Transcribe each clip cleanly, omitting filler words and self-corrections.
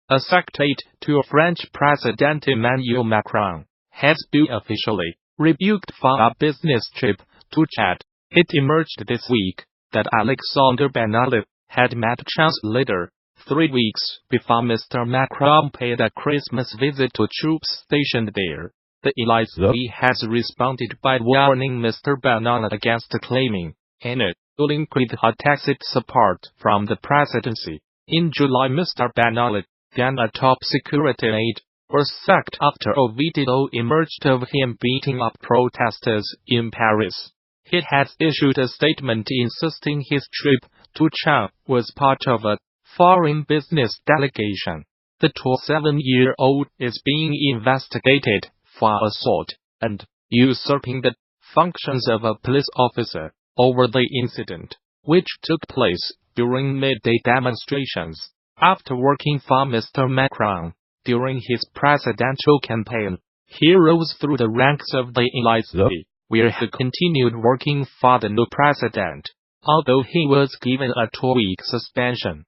a secret aide to French President Emmanuel Macron, has been officially rebuked for a business trip to Chad. It emerged this week that Alexandre Benalla had met Chad's leader 3 weeks before Mr. Macron paid a Christmas visit to troops stationed there. The Elysée has responded by warning Mr. Benalla against claiming any link with her tacit support from the presidency. In July, Mr. Benalla, then a top security aide, was sacked after a video emerged of him beating up protesters in Paris. He has issued a statement insisting his trip to Chad was part of a foreign business delegation. The 27-year-old is being investigated for assault and usurping the functions of a police officer over the incident, which took place during midday demonstrations. After working for Mr. Macron during his presidential campaign, he rose through the ranks of the Elysée, where he continued working for the new president, although he was given a 2-week suspension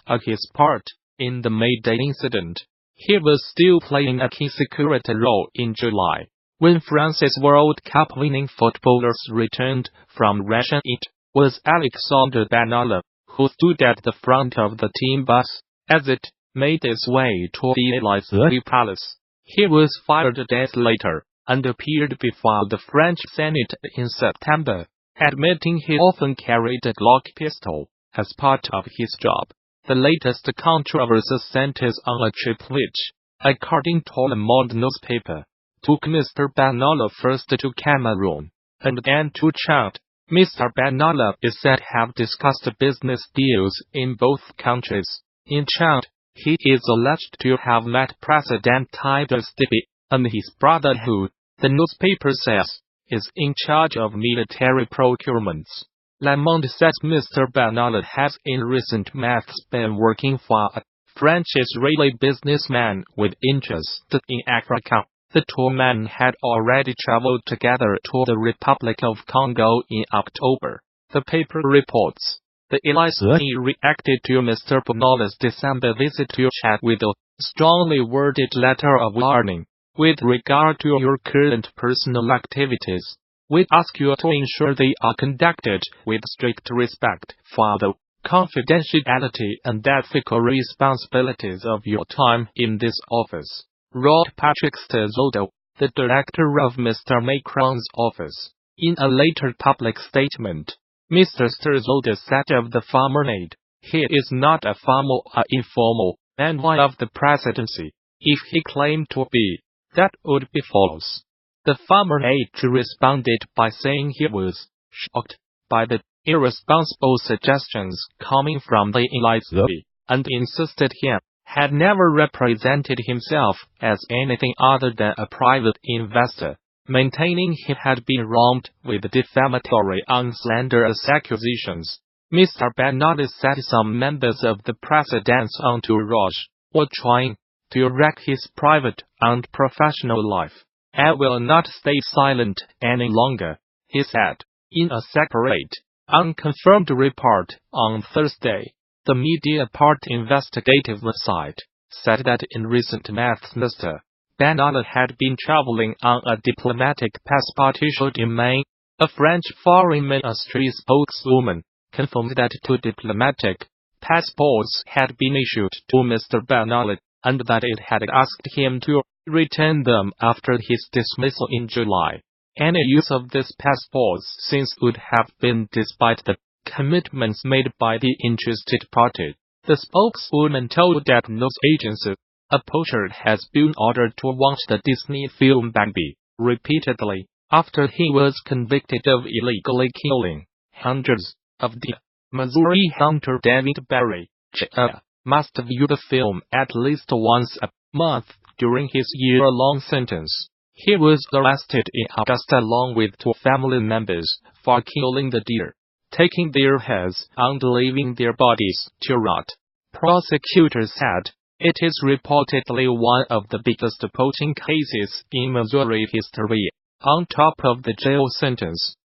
for his part in the midday incident. He was still playing a key security role in July, when France's World Cup winning footballers returned from Russia. It was Alexandre Benalla who stood at the front of the team bus as it made its way to the Elysée Palace. He was fired days later and appeared before the French Senate in September, admitting he often carried a Glock pistol as part of his job. The latest controversy centers on a trip which, according to Le Monde newspaper, took Mr. Benalla first to Cameroon and then to Chad. Mr. Benalla is said to have discussed business deals in both countries. In Chad, he is alleged to have met President Idriss Déby, and his brother who, the newspaper says, is in charge of military procurements. Le Monde says Mr. Benalla has in recent months been working for a French-Israeli businessman with interests in Africa. The two men had already traveled together to the Republic of Congo in October. The paper reports. The Elysée reacted to Mr. Benalla's December visit to Chad with a strongly worded letter of warning. With regard to your current personal activities, we ask you to ensure they are conducted with strict respect for the confidentiality and ethical responsibilities of your time in this office, wrote Patrick Sturzodo, the director of Mr. Macron's office. In a later public statement, Mr. Sturzodo said of the former aide, he is not a formal or informal envoy of the presidency. If he claimed to be, that would be false. The former aide responded by saying he was shocked by the irresponsible suggestions coming from the Elysée, and insisted he had never represented himself as anything other than a private investor, maintaining he had been wronged with defamatory and slanderous accusations. Mr. Benalla said some members of the president's entourage were trying to wreck his private and professional life. I will not stay silent any longer, he said. In a separate, unconfirmed report on Thursday, the Mediapart investigative website said that in recent months Mr. Benalla had been traveling on a diplomatic passport issued in May. A French foreign ministry spokeswoman confirmed that 2 diplomatic passports had been issued to Mr. Benalla, and that it had asked him to return them after his dismissal in July. Any use of these passports since would have been despite the commitments made by the interested party. The spokeswoman told that news agency, a poacher has been ordered to watch the Disney film Bambi repeatedly after he was convicted of illegally killing hundreds of deer. Missouri hunter David Barry, Jr., must view the film at least once a month during his year-long sentence. He was arrested in August along with 2 family members for killing the deer, taking their heads and leaving their bodies to rot. Prosecutors said it is reportedly one of the biggest poaching cases in Missouri history, on top of the jail sentence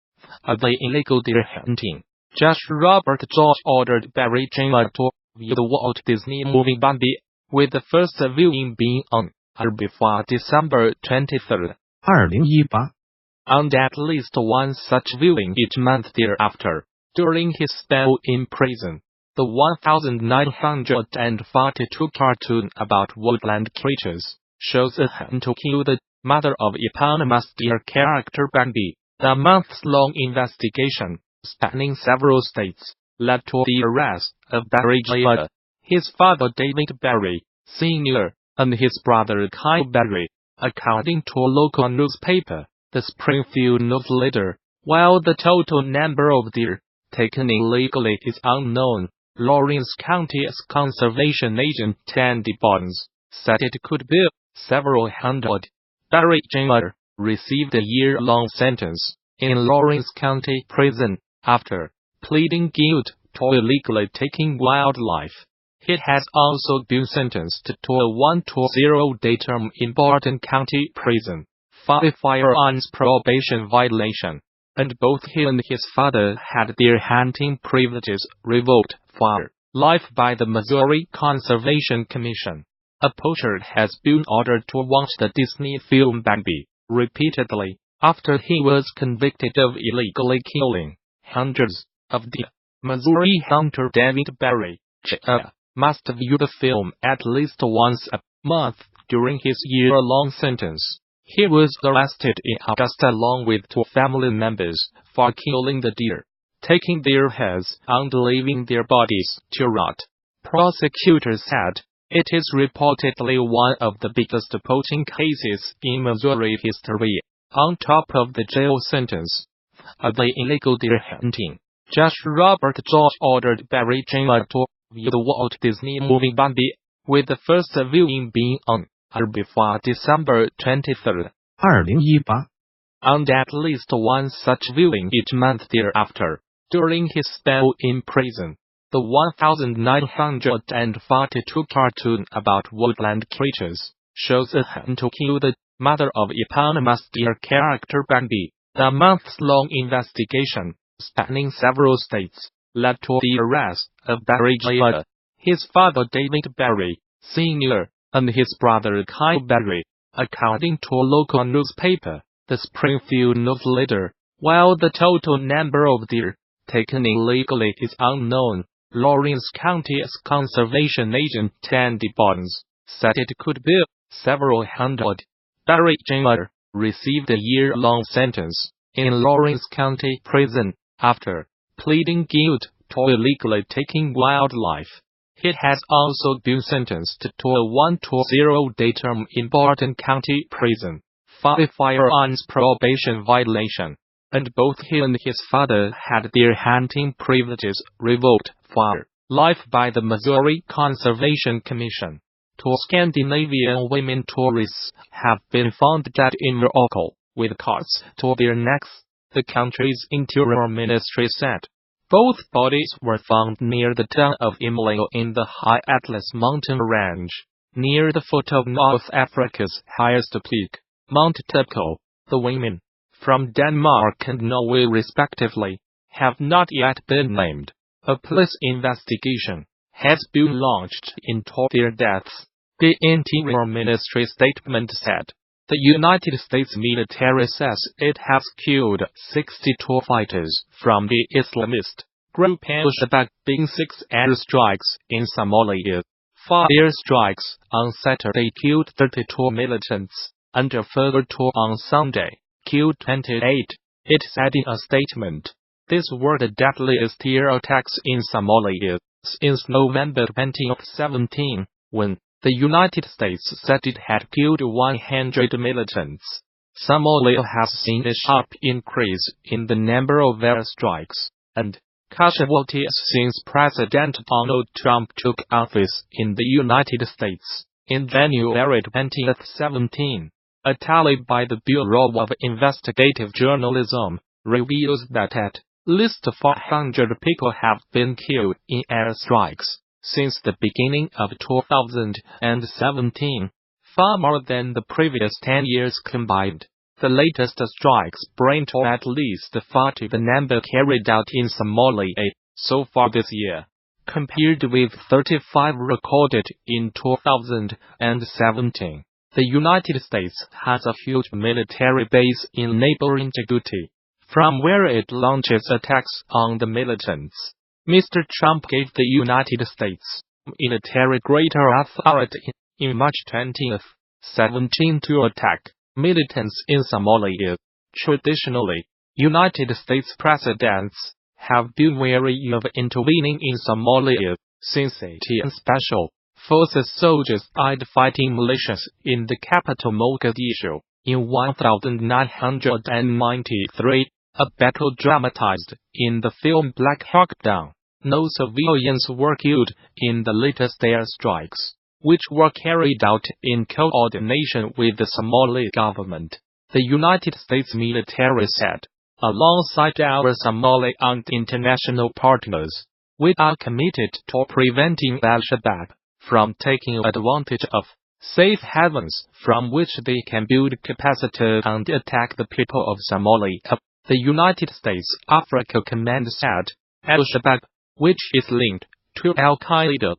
for the illegal deer hunting. Judge Robert George ordered Barry Jr. to view the Walt Disney movie Bambi with the first viewing being on or before December 23rd. 2018 And at least one such viewing each month thereafter. During his spell in prison, the 1942 cartoon about woodland creatures shows a hunt to kill the mother of eponymous deer character Bambi. The months-long investigation, spanning several states, led to the arrest of Barry Jr., his father David Barry, Sr., and his brother Kyle Barry, according to a local newspaper, the Springfield News Leader. While the total number of deer taken illegally is unknown, Lawrence County's conservation agent Tandy Barnes said it could be several hundred. Barry Jr. received a year-long sentence in Lawrence County Prison after pleading guilty to illegally taking wildlife. He has also been sentenced to a 1-to-0 term in Barton County Prison for a firearms probation violation, and both he and his father had their hunting privileges revoked for life by the Missouri Conservation Commission. A poacher has been ordered to watch the Disney film Bambi repeatedly after he was convicted of illegally killing hundreds of deer. Missouri hunter David Barry, Jr., must view the film at least once a month during his year-long sentence. He was arrested in August along with 2 family members for killing the deer, taking their heads and leaving their bodies to rot. Prosecutors said it is reportedly one of the biggest poaching cases in Missouri history. On top of the jail sentence for the illegal deer hunting, Judge Robert George ordered Barry Jr. to view the Walt Disney movie Bambi, with the first viewing being on or before December 23rd. 2018 And at least one such viewing each month thereafter. During his spell in prison, the 1942 cartoon about woodland creatures shows a hunt to kill the mother of eponymous deer character Bambi. The months-long investigation, spanning several states, led to the arrest of Barry Jr., his father David Barry, Sr., and his brother Kyle Barry, according to a local newspaper, the Springfield News Leader. While the total number of deer taken illegally is unknown, Lawrence County's conservation agent Tandy Barnes said it could be several hundred. Barry Jr. received a year-long sentence in Lawrence County Prison after pleading guilty to illegally taking wildlife. He has also been sentenced to a 1-to-0 term in Barton County Prison for a firearms probation violation, and both he and his father had their hunting privileges revoked for life by the Missouri Conservation Commission. 2 Scandinavian women tourists have been found dead in Morocco, with cords to their necks, the country's interior ministry said. Both bodies were found near the town of Imleo in the High Atlas mountain range, near the foot of North Africa's highest peak, Mount Tepco. The women, from Denmark and Norway respectively, have not yet been named. A police investigation has been launched into their deaths, the Interior Ministry statement said. The United States military says it has killed 62 fighters from the Islamist group Al-Shabaab in 6 airstrikes in Somalia. 4 airstrikes on Saturday killed 32 militants, and a further 2 on Sunday killed 28, it said in a statement. These were the deadliest air attacks in Somalia since November 2017, when the United States said it had killed 100 militants. Somalia has seen a sharp increase in the number of airstrikes and casualties since President Donald Trump took office in the United States in January 2017. A tally by the Bureau of Investigative Journalism reveals that at least 400 people have been killed in airstrikes since the beginning of 2017, far more than the previous 10 years combined. The latest strikes bring to at least 40 the number carried out in Somalia so far this year. compared with 35 recorded in 2017. The United States has a huge military base in neighboring Djibouti, from where it launches attacks on the militants. Mr. Trump gave the United States military greater authority in March 2017 to attack militants in Somalia. Traditionally, United States presidents have been wary of intervening in Somalia, since ATM Special Forces soldiers died fighting militias in the capital Mogadishu in 1993, a battle dramatized in the film Black Hawk Down. No civilians were killed in the latest airstrikes, which were carried out in coordination with the Somali government, the United States military said. Alongside our Somali and international partners, we are committed to preventing Al-Shabaab from taking advantage of safe havens from which they can build capacity and attack the people of Somalia, the United States Africa Command said. Al-Shabaab, which is linked to Al-Qaeda,